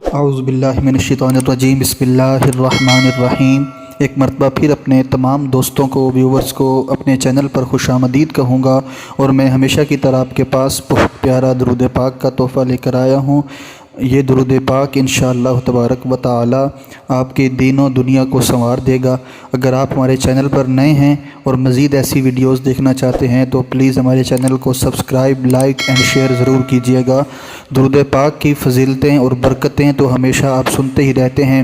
اعوذ باللہ من الشیطان الرجیم، بسم اللہ الرحمن الرحیم۔ ایک مرتبہ پھر اپنے تمام دوستوں کو، ویورز کو اپنے چینل پر خوش آمدید کہوں گا، اور میں ہمیشہ کی طرح آپ کے پاس بہت پیارا درود پاک کا تحفہ لے کر آیا ہوں۔ یہ درود پاک انشاءاللہ تبارک و تعالی آپ کے دین و دنیا کو سنوار دے گا۔ اگر آپ ہمارے چینل پر نئے ہیں اور مزید ایسی ویڈیوز دیکھنا چاہتے ہیں تو پلیز ہمارے چینل کو سبسکرائب، لائک اینڈ شیئر ضرور کیجیے گا۔ درود پاک کی فضیلتیں اور برکتیں تو ہمیشہ آپ سنتے ہی رہتے ہیں۔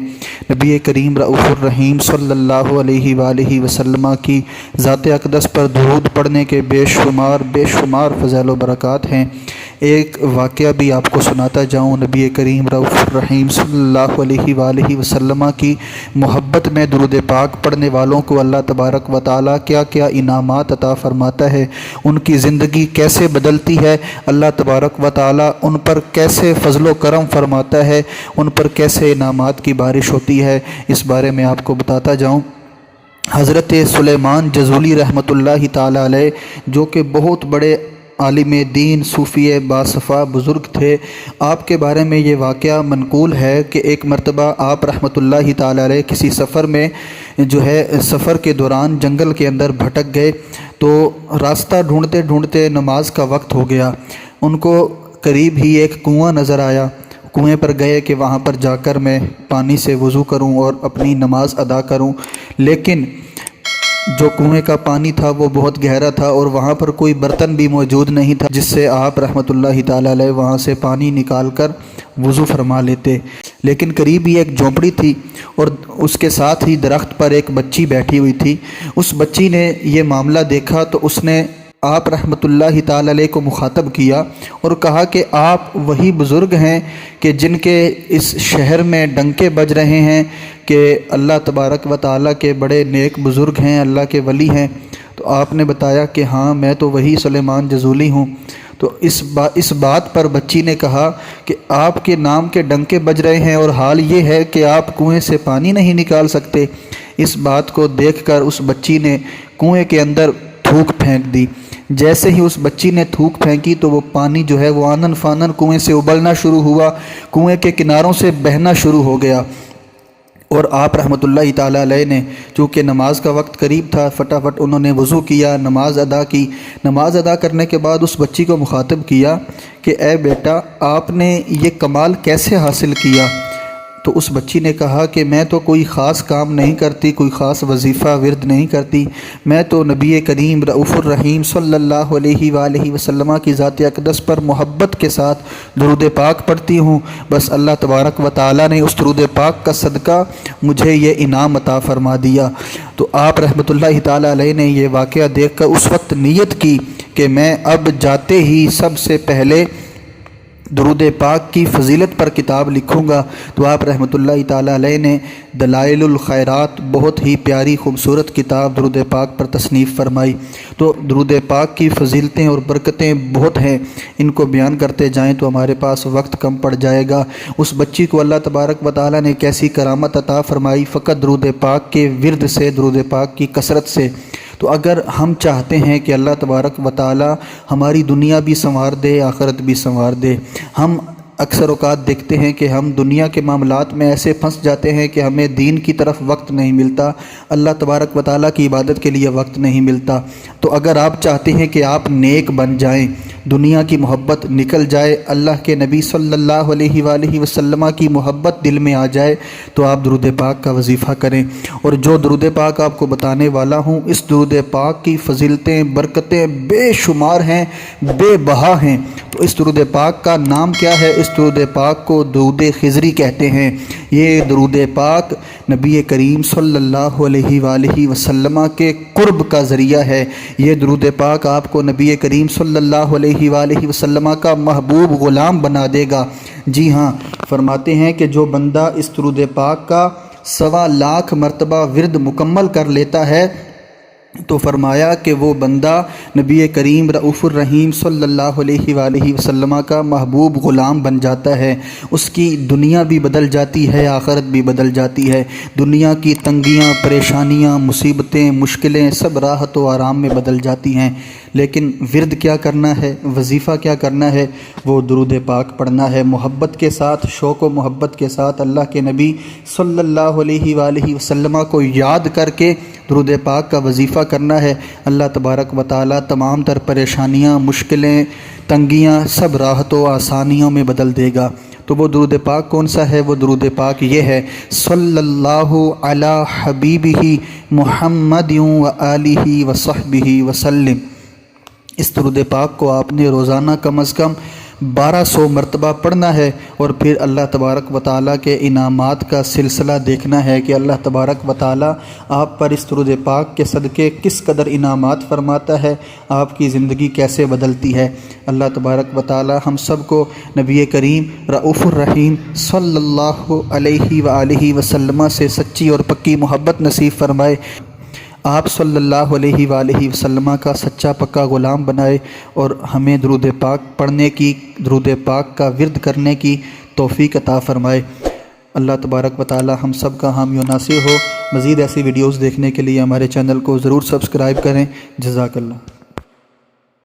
نبی کریم رؤوف الرحیم صلی اللہ علیہ وآلہ وسلم کی ذات اقدس پر درود پڑھنے کے بے شمار فضائل و برکات ہیں۔ ایک واقعہ بھی آپ کو سناتا جاؤں۔ نبی کریم رؤوف الرحیم صلی اللہ علیہ وآلہ وسلم کی محبت میں درود پاک پڑھنے والوں کو اللہ تبارک و تعالیٰ کیا کیا انعامات عطا فرماتا ہے، ان کی زندگی کیسے بدلتی ہے، اللہ تبارک و تعالیٰ ان پر کیسے فضل و کرم فرماتا ہے، ان پر کیسے انعامات کی بارش ہوتی ہے، اس بارے میں آپ کو بتاتا جاؤں۔ حضرت سلیمان جزولی رحمۃ اللہ تعالی علیہ، جو کہ بہت بڑے عالم دین، صوفی باصفا بزرگ تھے، آپ کے بارے میں یہ واقعہ منقول ہے کہ ایک مرتبہ آپ رحمۃ اللہ تعالی علیہ کسی سفر میں سفر کے دوران جنگل کے اندر بھٹک گئے، تو راستہ ڈھونڈتے ڈھونڈتے نماز کا وقت ہو گیا۔ ان کو قریب ہی ایک کنواں نظر آیا۔ کنویں پر گئے کہ وہاں پر جا کر میں پانی سے وضو کروں اور اپنی نماز ادا کروں، لیکن جو کنویں کا پانی تھا وہ بہت گہرا تھا اور وہاں پر کوئی برتن بھی موجود نہیں تھا جس سے آپ رحمۃ اللہ تعالی علیہ وہاں سے پانی نکال کر وضو فرما لیتے۔ لیکن قریب ہی ایک جھونپڑی تھی اور اس کے ساتھ ہی درخت پر ایک بچی بیٹھی ہوئی تھی۔ اس بچی نے یہ معاملہ دیکھا تو اس نے آپ رحمۃ اللہ تعالی علیہ کو مخاطب کیا اور کہا کہ آپ وہی بزرگ ہیں کہ جن کے اس شہر میں ڈنکے بج رہے ہیں کہ اللہ تبارک و تعالیٰ کے بڑے نیک بزرگ ہیں، اللہ کے ولی ہیں۔ تو آپ نے بتایا کہ ہاں، میں تو وہی سلیمان جزولی ہوں۔ تو اس بات پر بچی نے کہا کہ آپ کے نام کے ڈنکے بج رہے ہیں اور حال یہ ہے کہ آپ کنویں سے پانی نہیں نکال سکتے۔ اس بات کو دیکھ کر اس بچی نے کنویں کے اندر تھوک پھینک دی۔ جیسے ہی اس بچی نے تھوک پھینکی تو وہ پانی جو ہے وہ آنن فانن کنویں سے ابلنا شروع ہوا، کنویں کے کناروں سے بہنا شروع ہو گیا۔ اور آپ رحمۃ اللہ تعالی علیہ نے، چونکہ نماز کا وقت قریب تھا، فٹافٹ انہوں نے وضو کیا، نماز ادا کی۔ نماز ادا کرنے کے بعد اس بچی کو مخاطب کیا کہ اے بیٹا، آپ نے یہ کمال کیسے حاصل کیا؟ تو اس بچی نے کہا کہ میں تو کوئی خاص کام نہیں کرتی، کوئی خاص وظیفہ ورد نہیں کرتی، میں تو نبی کریم رؤوف الرحیم صلی اللہ علیہ وآلہ وسلم کی ذات اقدس پر محبت کے ساتھ درود پاک پڑھتی ہوں، بس اللہ تبارک و تعالیٰ نے اس درود پاک کا صدقہ مجھے یہ انعام عطا فرما دیا۔ تو آپ رحمۃ اللہ تعالیٰ علیہ نے یہ واقعہ دیکھ کر اس وقت نیت کی کہ میں اب جاتے ہی سب سے پہلے درود پاک کی فضیلت پر کتاب لکھوں گا۔ تو آپ رحمۃ اللہ تعالیٰ علیہ نے دلائل الخیرات، بہت ہی پیاری خوبصورت کتاب درود پاک پر تصنیف فرمائی۔ تو درود پاک کی فضیلتیں اور برکتیں بہت ہیں، ان کو بیان کرتے جائیں تو ہمارے پاس وقت کم پڑ جائے گا۔ اس بچی کو اللہ تبارک و تعالیٰ نے کیسی کرامت عطا فرمائی، فقط درود پاک کے ورد سے، درود پاک کی کثرت سے۔ تو اگر ہم چاہتے ہیں کہ اللہ تبارک و تعالی ہماری دنیا بھی سنوار دے، آخرت بھی سنوار دے، ہم اکثر اوقات دیکھتے ہیں کہ ہم دنیا کے معاملات میں ایسے پھنس جاتے ہیں کہ ہمیں دین کی طرف وقت نہیں ملتا، اللہ تبارک و تعالیٰ کی عبادت کے لیے وقت نہیں ملتا۔ تو اگر آپ چاہتے ہیں کہ آپ نیک بن جائیں، دنیا کی محبت نکل جائے، اللہ کے نبی صلی اللہ علیہ وآلہ وسلم کی محبت دل میں آ جائے، تو آپ درود پاک کا وظیفہ کریں۔ اور جو درود پاک آپ کو بتانے والا ہوں، اس درود پاک کی فضیلتیں، برکتیں بے شمار ہیں، بے بہا ہیں۔ تو اس درود پاک کا نام کیا ہے؟ اس درود پاک کو درود خضری کہتے ہیں۔ یہ درود پاک نبی کریم صلی اللہ علیہ وآلہ وسلم کے قرب کا ذریعہ ہے۔ یہ درود پاک آپ کو نبی کریم صلی اللہ علیہ وآلہ وسلم کا محبوب غلام بنا دے گا۔ جی ہاں، فرماتے ہیں کہ جو بندہ اس درود پاک کا 1.25 لاکھ مرتبہ ورد مکمل کر لیتا ہے تو فرمایا کہ وہ بندہ نبی کریم رؤوف الرحیم صلی اللہ علیہ وآلہ وسلم کا محبوب غلام بن جاتا ہے، اس کی دنیا بھی بدل جاتی ہے، آخرت بھی بدل جاتی ہے، دنیا کی تنگیاں، پریشانیاں، مصیبتیں، مشکلیں سب راحت و آرام میں بدل جاتی ہیں۔ لیکن ورد کیا کرنا ہے، وظیفہ کیا کرنا ہے؟ وہ درود پاک پڑھنا ہے، محبت کے ساتھ، شوق و محبت کے ساتھ اللہ کے نبی صلی اللہ علیہ وآلہ وسلم کو یاد کر کے درود پاک کا وظیفہ کرنا ہے۔ اللہ تبارک و تعالی تمام تر پریشانیاں، مشکلیں، تنگیاں سب راحت و آسانیوں میں بدل دے گا۔ تو وہ درود پاک کون سا ہے؟ وہ درود پاک یہ ہے، صلی اللہ علی حبیبہ محمد و آلہ و صحبہ وسلم۔ اس درود پاک کو آپ نے روزانہ کم از کم 1200 مرتبہ پڑھنا ہے، اور پھر اللہ تبارک و تعالیٰ کے انعامات کا سلسلہ دیکھنا ہے کہ اللہ تبارک و تعالیٰ آپ پر اس درود پاک کے صدقے کس قدر انعامات فرماتا ہے، آپ کی زندگی کیسے بدلتی ہے۔ اللہ تبارک و تعالیٰ ہم سب کو نبی کریم رؤوف الرحیم صلی اللہ علیہ وآلہ وسلم سے سچی اور پکی محبت نصیب فرمائے، آپ صلی اللہ علیہ وآلہ وسلم کا سچا پکا غلام بنائے، اور ہمیں درود پاک پڑھنے کی، درود پاک کا ورد کرنے کی توفیق عطا فرمائے۔ اللہ تبارک و تعالی ہم سب کا حامی و ناصر ہو۔ مزید ایسی ویڈیوز دیکھنے کے لیے ہمارے چینل کو ضرور سبسکرائب کریں۔ جزاک اللہ۔